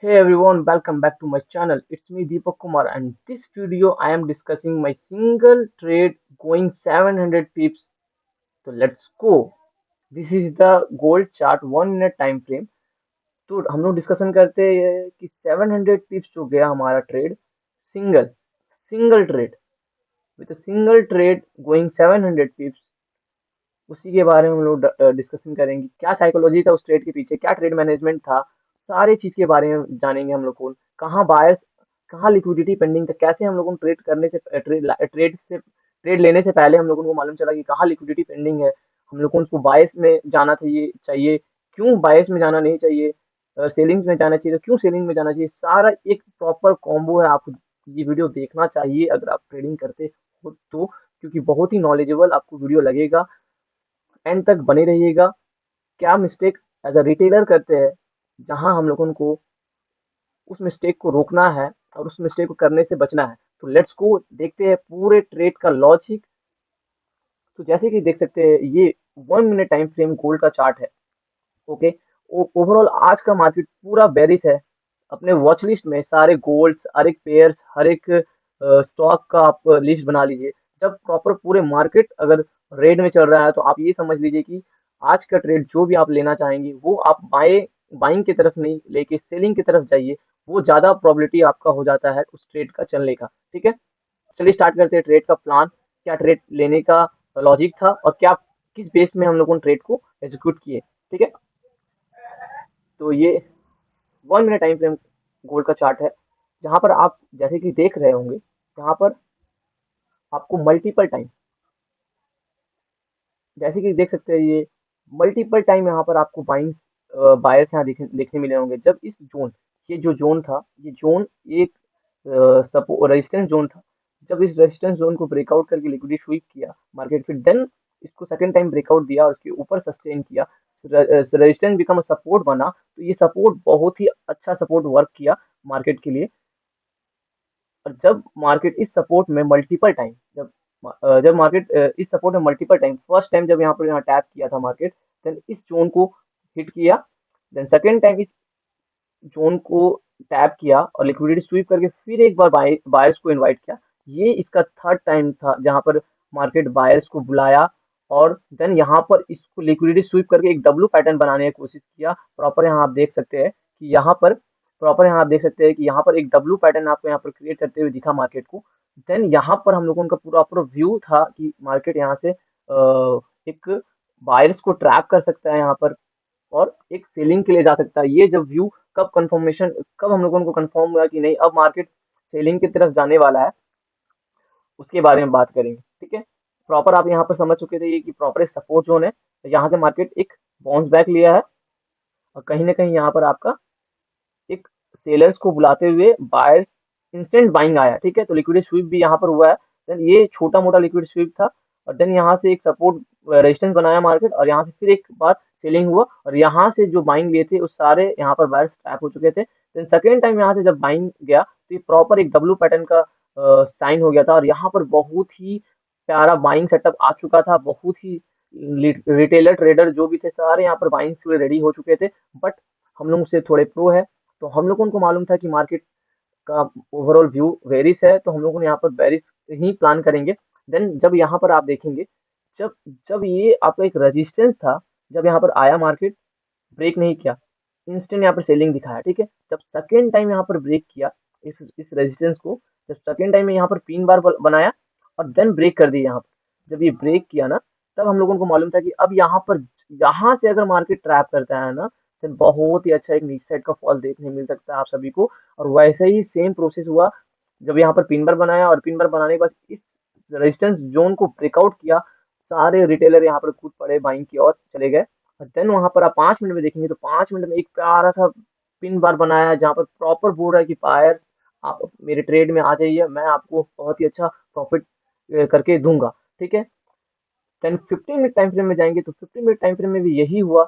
Hey everyone, welcome back to my channel. It's me Deepak Kumar and this video I am discussing my single trade going 700 pips. So let's go. This is the gold chart 1 minute time frame. तो हम लोग discussion करते हैं कि 700 पिप्स जो गया हमारा trade single single trade with single trade going 700 पिप्स उसी के बारे में हम लोग डिस्कशन करेंगे क्या साइकोलॉजी था उस ट्रेड के पीछे क्या ट्रेड मैनेजमेंट था सारे चीज के बारे में जानेंगे हम लोग को कहाँ बायर्स कहाँ लिक्विडिटी पेंडिंग था कैसे हम लोगों को ट्रेड करने से ट्रेड लेने से पहले हम लोगों को मालूम चला कि कहाँ लिक्विडिटी पेंडिंग है हम लोग को उसको बायस में जाना चाहिए क्यों बायस में जाना नहीं चाहिए सेलिंग्स में जाना चाहिए तो क्यों सेलिंग में जाना चाहिए सारा एक प्रॉपर कॉम्बो है आपको ये वीडियो देखना चाहिए अगर आप ट्रेडिंग करते हो तो क्योंकि बहुत ही नॉलेजेबल आपको वीडियो लगेगा एंड तक बने रहिएगा क्या मिस्टेक एज अ रिटेलर करते हैं जहां हम लोगों को उस मिस्टेक को रोकना है और उस मिस्टेक को करने से बचना है तो लेट्स गो देखते हैं पूरे ट्रेड का लॉजिक तो जैसे कि देख सकते हैं ये 1 मिनट टाइम फ्रेम गोल्ड का चार्ट है ओके ओवरऑल आज का मार्केट पूरा बेरिश है अपने वॉच लिस्ट में सारे गोल्ड्स हर एक पेयर्स हर एक स्टॉक का आप लिस्ट बना लीजिए जब प्रॉपर पूरे मार्केट अगर रेड में चल रहा है तो आप ये समझ लीजिए कि आज का ट्रेड जो भी आप लेना चाहेंगे वो आप बाइंग की तरफ नहीं लेके सेलिंग की तरफ जाइए वो ज्यादा प्रोबेबिलिटी आपका हो जाता है उस ट्रेड का चलने का ठीक है चलिए स्टार्ट करते हैं ट्रेड का प्लान क्या ट्रेड लेने का लॉजिक था और क्या किस बेस में हम लोगों ने ट्रेड को एग्जीक्यूट किए ठीक है तो ये 1 मिनट टाइम फ्रेम गोल्ड का चार्ट है जहां पर आप जैसे कि देख रहे होंगे यहाँ पर आपको मल्टीपल टाइम जैसे कि देख सकते हैं ये मल्टीपल टाइम यहाँ पर आपको बाइंग बायर्स यहाँ देखने मिले होंगे जब इस जोन ये जो जोन था ये जोन एक रेजिस्टेंस जोन था जब इस रेजिस्टेंस जोन को ब्रेकआउट करके लिक्विडिटी स्वीप किया मार्केट फिर देन इसको सेकंड टाइम ब्रेकआउट दिया और उसके ऊपर सस्टेन किया रेजिस्टेंस बिकम सपोर्ट बना तो ये सपोर्ट बहुत ही अच्छा सपोर्ट वर्क किया मार्केट के लिए और जब मार्केट इस सपोर्ट में मल्टीपल टाइम जब मार्केट इस सपोर्ट में मल्टीपल टाइम फर्स्ट टाइम जब यहाँ टैप किया था मार्केट देन इस जोन को हिट किया देन सेकेंड टाइम इस जोन को टैप किया और लिक्विडिटी स्वीप करके फिर एक बार बायर्स को इनवाइट किया ये इसका थर्ड टाइम था जहां पर मार्केट बायर्स को बुलाया और देन यहाँ पर इसको लिक्विडिटी स्वीप करके एक डब्लू पैटर्न बनाने की कोशिश किया प्रॉपर यहाँ आप देख सकते हैं कि यहाँ आप देख सकते हैं कि यहाँ पर एक डब्लू पैटर्न आपको यहाँ पर क्रिएट करते हुए दिखा मार्केट को देन यहाँ पर हम लोगों का पूरा पूरा व्यू था कि मार्केट यहाँ से एक बायर्स को ट्रैप कर सकता है यहाँ पर और एक सेलिंग के लिए जा सकता है ये जब व्यू कब हम लोगों को कंफर्म हुआ कि नहीं अब मार्केट सेलिंग की तरफ जाने वाला है उसके बारे में बात करेंगे ठीक है प्रॉपर आप यहाँ पर समझ चुके थे कि प्रॉपर एक सपोर्ट जोन है यहाँ से मार्केट एक बाउंस बैक लिया है और कहीं ना कहीं यहाँ पर आपका एक सेलर्स को बुलाते हुए बायर्स इंस्टेंट बाइंग आया ठीक है तो लिक्विड स्वीप भी यहाँ पर हुआ है देन ये छोटा मोटा लिक्विड स्वीप था और देन यहाँ से एक सपोर्ट रेजिस्टेंस बनाया मार्केट और यहाँ से फिर एक बार सेलिंग हुआ और यहाँ से जो बाइंग लिए थे उस सारे यहाँ पर बायर्स ट्रैप हो चुके थे देन सेकेंड टाइम यहाँ से जब बाइंग गया तो ये प्रॉपर एक डब्लू पैटर्न का साइन हो गया था और यहाँ पर बहुत ही प्यारा बाइंग सेटअप आ चुका था बहुत ही रिटेलर ट्रेडर जो भी थे सारे यहाँ पर बाइंग के लिए रेडी हो चुके थे बट हम लोग उससे थोड़े प्रो है तो हम लोगों को मालूम था कि मार्केट का ओवरऑल व्यू बेरिश है तो हम लोगों ने यहाँ पर बेरिश ही प्लान करेंगे देन जब यहाँ पर आप देखेंगे जब जब ये आपका एक रेजिस्टेंस था जब यहाँ पर आया मार्केट ब्रेक नहीं किया इंस्टेंट यहाँ पर सेलिंग दिखाया ठीक है जब सेकेंड टाइम यहाँ पर ब्रेक किया इस रेजिस्टेंस को जब सेकेंड टाइम में यहाँ पर 3 बार बनाया और देन ब्रेक कर दिया यहाँ पर जब ये ब्रेक किया ना तब हम लोगों को मालूम था कि अब यहाँ से अगर मार्केट ट्रैप करता है ना तो बहुत ही अच्छा एक नीचे साइड का फॉल देखने मिल सकता है आप सभी को और वैसे ही सेम प्रोसेस हुआ जब यहाँ पर पिन बार बनाया और पिन बार बनाने के बाद इस रेजिस्टेंस जोन को ब्रेकआउट किया सारे रिटेलर यहाँ पर कूद पड़े बाइंग की ओर चले गए और देन वहां पर आप 5 मिनट में देखेंगे तो 5 मिनट में एक प्यारा सा पिन बार बनाया है जहाँ पर प्रॉपर बोल रहा है कि बायर आप मेरे ट्रेड में आ जाइए मैं आपको बहुत ही अच्छा प्रॉफिट करके दूंगा ठीक है देन 15 मिनट टाइम फ्रेम में जाएंगे तो 15 मिनट टाइम फ्रेम में भी यही हुआ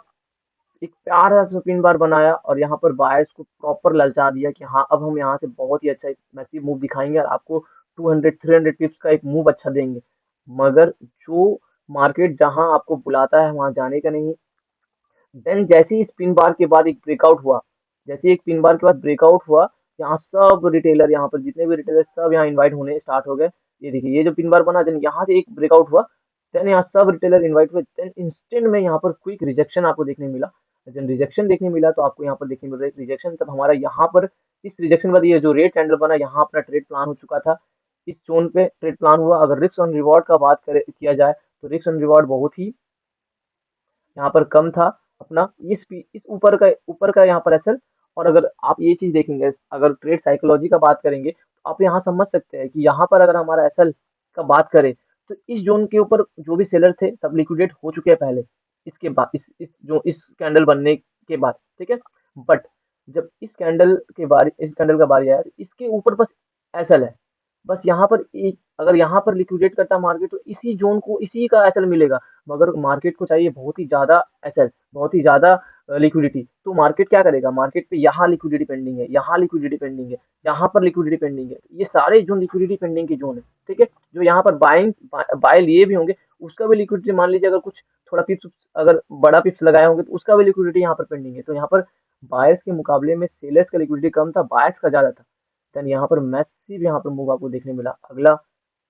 एक प्यारा सा पिन बार बनाया और यहाँ पर बायर्स को प्रॉपर ललचा दिया कि हाँ अब हम यहाँ से बहुत ही अच्छा एक मैसिव मूव दिखाएंगे और आपको 200 300 टिप्स का एक मूव अच्छा देंगे मगर जो मार्केट जहां आपको बुलाता है वहां जाने का नहीं देन जैसे ही स्पिन बार के बाद एक ब्रेकआउट हुआ जैसे एक पिन बार के बाद ब्रेकआउट हुआ, यहाँ सब रिटेलर, यहाँ पर जितने भी रिटेलर सब यहाँ इनवाइट होने स्टार्ट हो गए। ये देखिए ये जो पिन बार बना, देन यहाँ से एक ब्रेकआउट हुआ, देन यहाँ सब रिटेलर इनवाइट हुए, देन इंस्टेंट में यहाँ पर क्विक रिजेक्शन आपको देखने मिला। जब रिजेक्शन देखने मिला तो आपको यहाँ पर देखने मिल रहा है रिजेक्शन, तब हमारा यहाँ पर इस रिजेक्शन के बाद ये जो रेड कैंडल बना, यहाँ अपना ट्रेड प्लान हो चुका था। इस जोन पे ट्रेड प्लान हुआ। अगर रिस्क ऑन रिवॉर्ड का बात करे किया जाए तो रिस्क ऑन रिवॉर्ड बहुत ही यहाँ पर कम था अपना। इस ऊपर का यहाँ पर एसएल। और अगर आप ये चीज देखेंगे, अगर ट्रेड साइकोलॉजी का बात करेंगे तो आप यहाँ समझ सकते हैं कि यहाँ पर अगर हमारा एसएल का बात करें तो इस जोन के ऊपर जो भी सेलर थे सब लिक्विडेट हो चुके हैं पहले, इसके बाद इस कैंडल बनने के बाद, ठीक है। बट जब इस कैंडल का बारी आया तो इसके ऊपर बस एसएल है। बस यहाँ पर एक, अगर यहाँ पर लिक्विडेट करता मार्केट तो इसी जोन को इसी का एसएल मिलेगा। मगर मार्केट को चाहिए बहुत ही ज़्यादा एसएल, बहुत ही ज़्यादा लिक्विडिटी। तो मार्केट क्या करेगा, मार्केट पे यहाँ लिक्विडिटी पेंडिंग है, यहाँ लिक्विडिटी पेंडिंग है, यहाँ पर लिक्विडिटी पेंडिंग है। ये सारे जोन लिक्विडिटी पेंडिंग के जोन है, ठीक है। जो यहाँ पर बाय लिए भी होंगे उसका भी लिक्विडिटी, मान लीजिए अगर कुछ थोड़ा पिप्स, अगर बड़ा पिप्स लगाए होंगे तो उसका भी लिक्विडिटी यहाँ पर पेंडिंग है। तो यहाँ पर बायर्स के मुकाबले में सेलर्स का लिक्विडिटी कम था, बायर्स का ज़्यादा था। देन यहाँ पर मैसिव यहाँ पर मूव आपको देखने मिला। अगला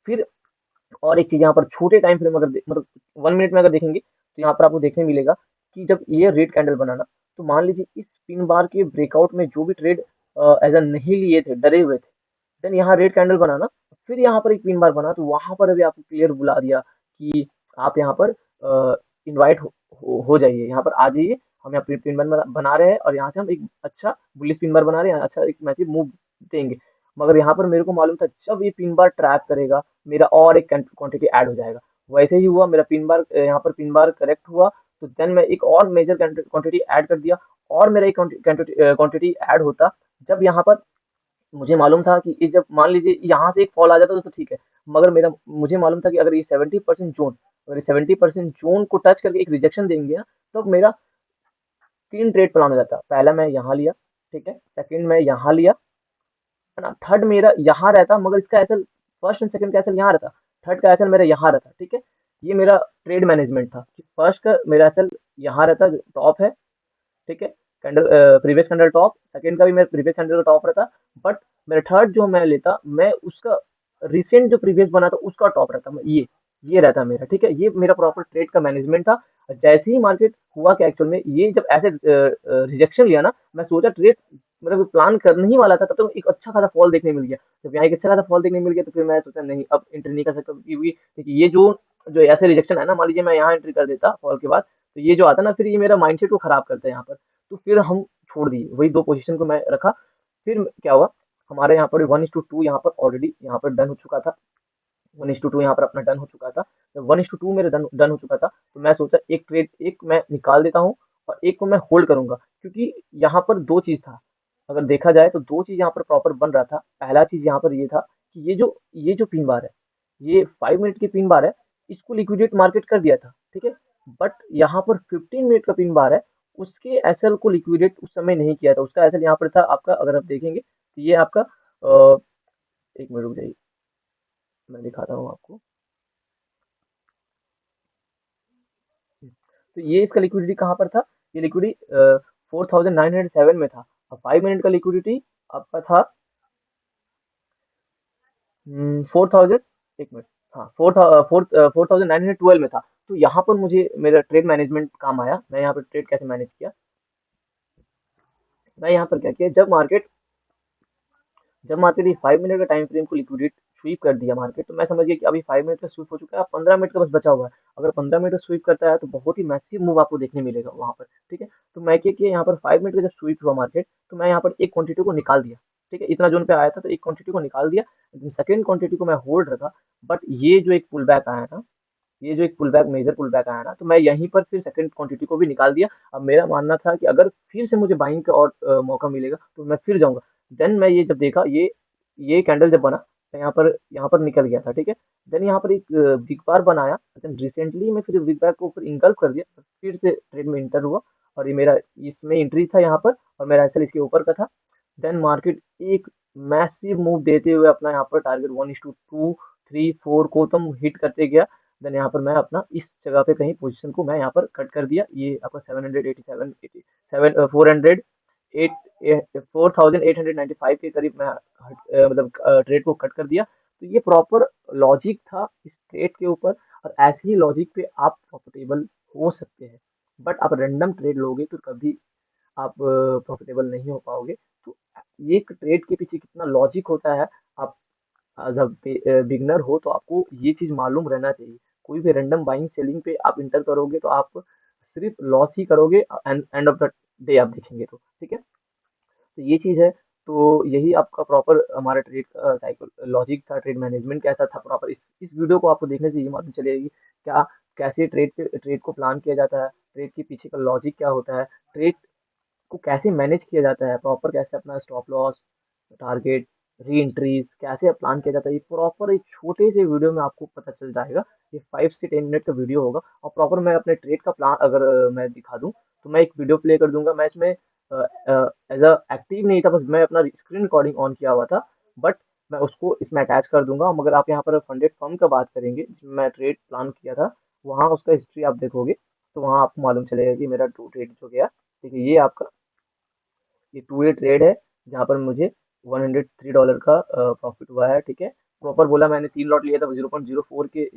फिर और एक चीज़ यहाँ पर छोटे टाइम फ्रेम, अगर मतलब 1 मिनट में अगर देखेंगे तो यहाँ पर आपको देखने मिलेगा कि जब ये रेड कैंडल बनाना, तो मान लीजिए इस पिन बार के ब्रेकआउट में जो भी ट्रेड एज नहीं लिए थे, डरे हुए थे, देन यहाँ रेड कैंडल बनाना, फिर यहाँ पर एक पिन बार बना, तो वहां पर अभी आपको क्लियर बुला दिया कि आप यहाँ पर इनवाइट हो जाइए, यहाँ पर आ जाइए, हम यहाँ पिन बार बना रहे हैं और यहाँ से हम एक अच्छा बुलिश पिन बार बना रहे हैं, अच्छा एक मैसिव मूव देंगे। मगर यहाँ पर मेरे को मालूम था जब ये पिन बार ट्रैप करेगा मेरा और एक क्वांटिटी ऐड हो जाएगा। वैसे ही हुआ, मेरा पिन बार यहाँ पर पिन बार करेक्ट हुआ, तो देन मैं एक और मेजर क्वांटिटी ऐड कर दिया, और मेरा एक क्वांटिटी ऐड होता। जब यहाँ पर मुझे मालूम था कि ये जब मान लीजिए यहाँ से एक फॉल आ जाता तो ठीक है, मगर मेरा मुझे मालूम था कि अगर ये 70% जोन, अगर ये 70% जोन को टच करके एक रिजेक्शन देंगे ना, तो मेरा 3 ट्रेड प्लान हो जाता। पहला मैं यहाँ लिया, ठीक है, सेकंड मैं यहाँ लिया, है ना, थर्ड मेरा यहाँ रहता, मगर इसका एसएल, फर्स्ट एंड सेकंड का एसएल यहाँ रहता, थर्ड का एसएल मेरा यहाँ रहता, ठीक है। ये मेरा ट्रेड मैनेजमेंट था कि फर्स्ट का मेरा एसएल यहाँ रहता जो टॉप है, ठीक है, candle previous candle top, second का भी मेरा प्रीवियस कैंडल टॉप रहता, बट मेरा थर्ड जो मैं लेता, मैं उसका रिसेंट जो प्रीवियस बना था उसका टॉप रहता, मैं ये रहता मेरा, ठीक है। ये मेरा प्रॉपर ट्रेड का मैनेजमेंट था। जैसे ही मार्केट हुआ क्या एक्चुअल में, ये जब ऐसे रिजेक्शन लिया ना, मैं सोचा ट्रेड मतलब प्लान करने ही वाला था, तब तो एक अच्छा खासा फॉल देखने मिल गया। जब यहाँ एक अच्छा खासा फॉल देखने मिल गया तो फिर मैं सोचा नहीं, अब एंट्री नहीं कर सकता, क्योंकि देखिए ये जो जो ऐसे रिजेक्शन है ना, मान लीजिए मैं यहाँ एंट्री कर देता फॉल के बाद, तो ये जो आता ना, फिर ये मेरा माइंडसेट को खराब करता है यहाँ पर। तो फिर हम छोड़ दिए, वही 2 पोजीशन को मैं रखा। फिर क्या हुआ, हमारे यहाँ पर 1:2 यहाँ पर ऑलरेडी यहाँ पर डन हो चुका था। 1:2 यहाँ पर अपना डन हो चुका था। जब 1:2 मेरे डन डन हो चुका था, तो मैं सोचा एक ट्रेड एक मैं निकाल देता हूँ और एक को मैं होल्ड करूँगा, क्योंकि यहाँ पर 2 चीज़ था। अगर देखा जाए तो 2 चीज़ यहाँ पर प्रॉपर बन रहा था। पहला चीज़ यहाँ पर ये था कि ये जो पिन बार है, ये 5 मिनट की पिन बार है, इसको लिक्विडेट मार्केट कर दिया था, ठीक है। बट यहाँ पर 15 मिनट का पिन बार है, उसके एसएल को लिक्विडेट उस समय नहीं किया था। उसका एसएल यहाँ पर था आपका, अगर आप देखेंगे तो ये आपका 1 मिनट रुक जाइए, मैं दिखाता हूँ आपको। तो ये इसका लिक्विडिटी कहाँ पर था, ये लिक्विडिटी 4907 में था। और 5 मिनट का लिक्विडिटी आपका था 4000, एक मिनट, हाँ 4912 में था। तो यहाँ पर मुझे मेरा ट्रेड मैनेजमेंट काम आया। मैं यहाँ पर ट्रेड कैसे मैनेज किया, मैं यहाँ पर क्या किया, जब मार्केट ये 5 मिनट का टाइम फ्रेम को लिक्विडेट स्वीप कर दिया मार्केट, तो मैं समझ गया कि अभी 5 मिनट का स्वीप हो चुका है, अब 15 मिनट का बस बचा हुआ है। अगर 15 मिनट का स्वीप करता है तो बहुत ही मैसिव मूव आपको देखने मिलेगा वहाँ पर, ठीक है। तो मैं क्या किया, यहाँ पर 5 मिनट का जब स्वीप हुआ मार्केट, तो मैं यहाँ पर एक क्वांटिटी को निकाल दिया, ठीक है। इतना जोन पे आया था तो एक क्वांटिटी को निकाल दिया, सेकंड क्वांटिटी को मैं होल्ड रखा। बट ये जो एक पुल बैक आया ना, ये जो एक pull back, major pull back आया ना, तो मैं यहीं पर फिर सेकंड क्वांटिटी को भी निकाल दिया। अब मेरा मानना था कि अगर फिर से मुझे बाइंग का और मौका मिलेगा तो मैं फिर जाऊंगा। देन मैं ये जब देखा, ये कैंडल जब बना तो यहाँ पर निकल गया था, ठीक है। देन यहाँ पर एक बिग बार बनाया, देन रिसेंटली मैं फिर बिग बार को ऊपर इंगल्फ कर दिया, फिर से ट्रेड में इंटर हुआ, और ये मेरा इसमें एंट्री था यहाँ पर, और मेरा एसएल इसके ऊपर का था। देन मार्केट एक मैसिव मूव देते हुए अपना यहाँ पर टारगेट 1:2 3 4 को तुम हिट करते गया। देन यहाँ पर मैं अपना इस जगह पे कहीं पोजीशन को मैं यहाँ पर कट कर दिया। ये आपका 787 400 4895 के करीब मैं मतलब ट्रेड को कट कर दिया। तो ये प्रॉपर लॉजिक था इस ट्रेड के ऊपर, और ऐसे ही लॉजिक पे आप प्रॉफिटेबल हो सकते हैं। बट आप रैंडम ट्रेड लोगे तो कभी आप प्रॉफिटेबल नहीं हो पाओगे। तो ये एक ट्रेड के पीछे कितना लॉजिक होता है, आप एज अ बिगनर हो तो आपको ये चीज मालूम रहना चाहिए। कोई भी रैंडम बाइंग सेलिंग पे आप इंटर करोगे तो आप सिर्फ लॉस ही करोगे, and end of the day आप देखेंगे तो, ठीक है। तो ये चीज़ है। तो यही आपका प्रॉपर हमारा ट्रेड का साइकिल लॉजिक था, ट्रेड मैनेजमेंट कैसा था प्रॉपर। इस वीडियो को आपको देखने से ये मालूम चलेगी क्या, कैसे ट्रेड को प्लान किया जाता है, ट्रेड के पीछे का लॉजिक क्या होता है, ट्रेड को कैसे मैनेज किया जाता है प्रॉपर, कैसे अपना स्टॉप लॉस, टारगेट, री एंट्रीज कैसे प्लान किया जाता है। ये प्रॉपर एक छोटे से वीडियो में आपको पता चल जाएगा। ये 5 से 10 मिनट का वीडियो होगा, और प्रॉपर मैं अपने ट्रेड का प्लान अगर मैं दिखा दूं, तो मैं एक वीडियो प्ले कर दूंगा। मैं इसमें एज अ एक्टिव नहीं था, बस मैं अपना स्क्रीन रिकॉर्डिंग ऑन किया हुआ था। बट मैं उसको इसमें अटैच कर दूंगा। मगर आप यहाँ पर फंडेड फर्म का बात करेंगे, जिसमें मैं ट्रेड प्लान किया था, वहाँ उसका हिस्ट्री आप देखोगे तो वहाँ आपको मालूम चलेगा कि मेरा टू ट्रेड जो गया। देखिए ये आपका ये टू डे ट्रेड है, जहाँ पर मुझे $103 का प्रॉफिट हुआ है, ठीक है। प्रॉपर बोला मैंने 3 लॉट लिया था, 0.04 के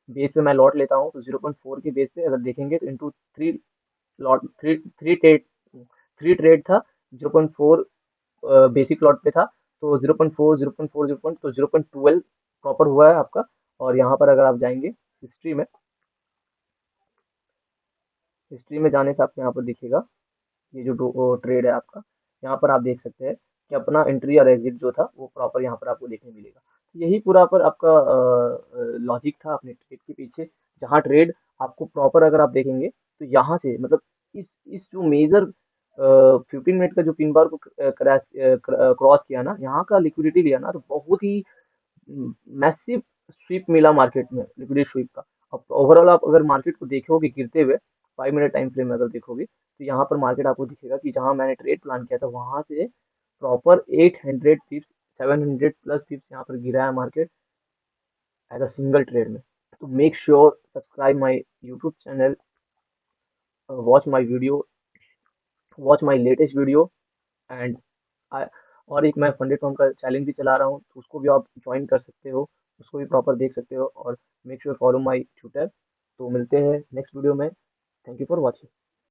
बेस पे मैं लॉट लेता हूँ। तो 0.4 के बेस पे अगर देखेंगे तो into three lot three three trade three trade था। 0.4 बेसिक लॉट पे था, तो 0.4 0.4 तो 0.12 प्रॉपर हुआ है आपका। और यहाँ पर अगर आप जाएंगे हिस्ट्री में जाने से आपको यहाँ पर दिखेगा, ये जो ट्रेड है आपका, यहाँ पर आप देख सकते हैं कि अपना एंट्री और एग्जिट जो था वो प्रॉपर यहाँ पर आपको देखने मिलेगा। तो यही पूरा पर आपका लॉजिक था अपने ट्रेड के पीछे। जहाँ ट्रेड आपको प्रॉपर अगर आप देखेंगे तो यहाँ से मतलब इस जो मेजर 15 मिनट का जो पिन बार को क्रैश क्रॉस किया ना, यहाँ का लिक्विडिटी लिया ना, तो बहुत ही मैसिव स्वीप मिला मार्केट में, लिक्विडिटी स्वीप का। अब ओवरऑल आप अगर मार्केट को देखोगे गिरते हुए 5 मिनट टाइम फ्रेम में अगर देखोगे, तो यहाँ पर मार्केट आपको दिखेगा कि जहाँ मैंने ट्रेड प्लान किया था वहां से प्रॉपर 800 पिप्स, 700+ पिप्स यहाँ पर गिरा है market as a single trade में। तो make sure subscribe my YouTube channel, watch my video, watch my latest video, and और एक मैं फंडेड फॉर्म का चैलेंज भी चला रहा हूँ, तो उसको भी आप ज्वाइन कर सकते हो, उसको भी प्रॉपर देख सकते हो। और make sure follow my Twitter. तो मिलते हैं नेक्स्ट वीडियो में। Thank you for watching.